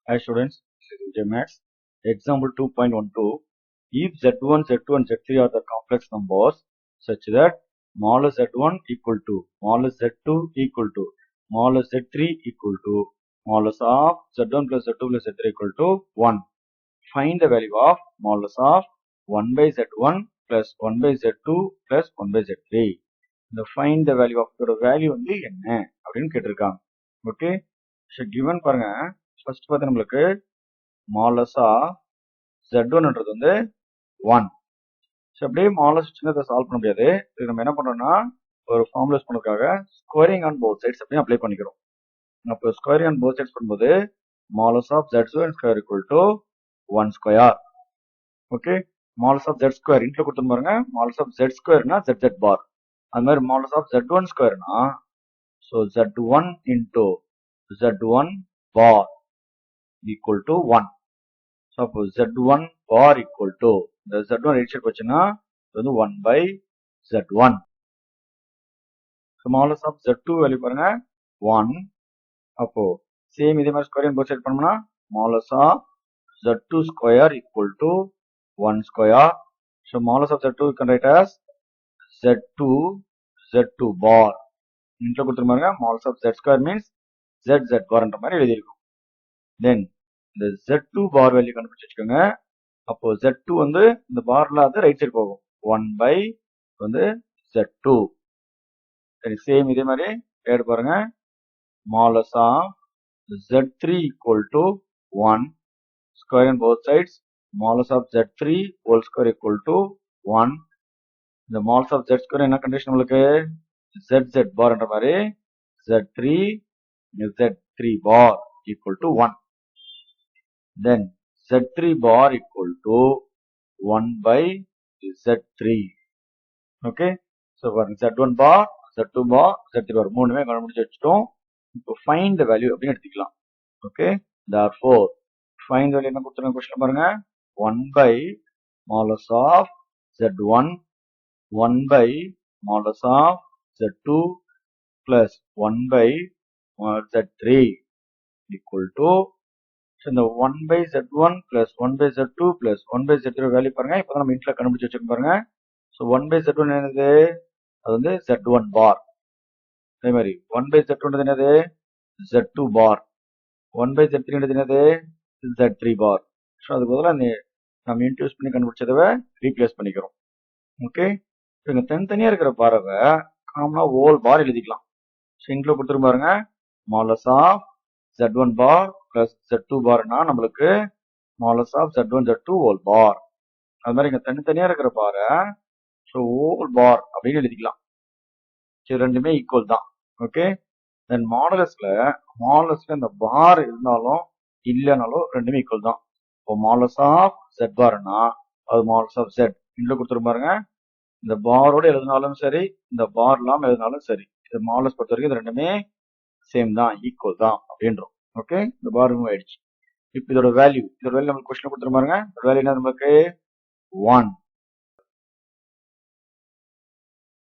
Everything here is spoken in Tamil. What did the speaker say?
Hi students, this is Vijay Max. Example 2.12. If Z1, Z2 and Z3 are the complex numbers such that modulus Z1 equal to modulus Z2 equal to modulus Z3 equal to modulus of Z1 plus Z2 plus Z3 equal to 1. Find the value of modulus of 1 by Z1 plus 1 by Z2 plus 1 by Z3. The find the value of the value வந்து என்ன அப்படின்னு கேட்டிருக்காங்க. ஓகே, ஸோ கிவன் பாருங்க. ஃபர்ஸ்ட் பார்த்து நம்மளுக்கு மாலஸ் ஆஃப் Z1ன்றது வந்து 1. ஸோ அப்படியே மாலஸ் சின்னதை சால்வ் பண்ண முடியாது. இது நம்ம என்ன பண்றோம்னா ஒரு ஃபார்முலாஸ் பண்ணுறதுக்காக ஸ்கொயரிங் ஆன் போத் சைட்ஸ் அப்படின்னு அப்ளை பண்ணிக்கிறோம். அப்போ ஸ்கொயரிங் ஆன் போத் சைட்ஸ் பண்ணும்போது modulus of Z2 square equal to 1 square. Okay, modulus of Z square இன்ட்ல கொடுத்து பாருங்க. மாலஸ் ஆஃப் Z ஸ்கொயர்னா ZZ பார். அது மாதிரி மாலஸ் ஆஃப் Z1 ஸ்கொயர்னா so Z1 into Z1 bar equal to 1. So, அப்போ Z1 bar equal to இந்த Z1 ரைட் சைடு போச்சுன்னா இது வந்து 1 by Z1. So, modulus of Z2 value பாருங்க 1. அப்போ சேம் இதே மாதிரி ஸ்கொயர் போத் சைடு பண்ணோம்னா modulus of Z2 square equal to 1 square. So, modulus of Z2 you can write as Z2 bar. இன்ட்ல கொடுத்துரு பாருங்க modulus of Z square means ZZ bar என்ற மாதிரி எழுதியிருக்கும். தென் இந்த Z2 பார் வேல்யூ கண்டுபிடிச்சு வச்சுக்கோங்க. அப்போ Z2 வந்து இந்த பார்ல அது ரைட் சைடு போகும் 1 by வந்து Z2. சரி, சேம் இதே மாதிரி ஏடு பாருங்க. Modulus of Z3 equal to 1 square on both sides. Modulus of Z3 whole square equal to 1. இந்த மாலஸ் ஆஃப் Z square என்ன கண்டிஷன் உங்களுக்கு ZZ பார் என்ற மாதிரி Z3 bar equal to 1. Then Z3 bar equal to 1 by Z3. Okay, so for Z1 bar, Z2 bar, Z3 bar மூணுமே கண்டுபிடிச்சு வச்சிட்டோம். இப்போ find the value அப்படின்னு எடுத்துக்கலாம். Okay, therefore find the value என்ன கொடுத்துருங்க கொஸ்டின் பாருங்க. 1 by modulus of Z1, 1 by modulus of Z2 plus 1 by Z3 equal to இந்த 1 by Z1 plus 1 by Z2 plus 1 by Z3 value பாருங்க. இப்போ நம்ம இன்ட்ல கண்டுபிடிச்சு வச்சிருக்கோம் பாருங்க. ஸோ 1 by Z1 என்னது, அது வந்து Z1 பார். அதே மாதிரி 1 by Z2 என்னது Z2 பார். 1 by Z3 என்னது Z3 பார். ஸோ அதுக்கு பதிலாக நம்ம இன்ட்யூஸ் பண்ணி கண்டுபிடிச்சதை ரீப்ளேஸ் பண்ணிக்கிறோம். ஓகே, இங்க தனித்தனியா இருக்கிற பாரவை காமனா ஹோல் பார் எழுதிக்கலாம். ஸோ இன்ட்ல கொடுத்துரு பாருங்க. Modulus of Z1 bar plus Z2 barனா நம்மளுக்கு modulus of Z1 Z2 whole bar. அது மாதிரி இங்க தனித்தனியா இருக்கிற பாரை ஸோ ஹோல் பார் அப்படின்னு எழுதிக்கலாம். சரி, ரெண்டுமே ஈக்குவல் தான். ஓகே, தென் மாடுலஸ்ல இந்த பார் இருந்தாலும் இல்லைனாலும் ரெண்டுமே ஈக்குவல் தான். இப்போ மாடுலஸ் ஆஃப் Z பார்னா அது மாடுலஸ் ஆஃப் Z இன்ட்ல கொடுத்துரு பாருங்க. இந்த பாரோட எழுதினாலும் சரி, இந்த பார் இல்லாம எழுதினாலும் சரி, இது மாடுலஸ் பொறுத்த வரைக்கும் இது ரெண்டுமே சேம் தான், ஈக்குவல் தான் அப்படின்றோம். ஓகே, இந்த பார் ரிமூவ் ஆயிடுச்சு. இப்போ இதோட வேல்யூ நமக்கு கொஸ்டின் கொடுத்துரு பாருங்க. வேல்யூ என்ன நமக்கு 1.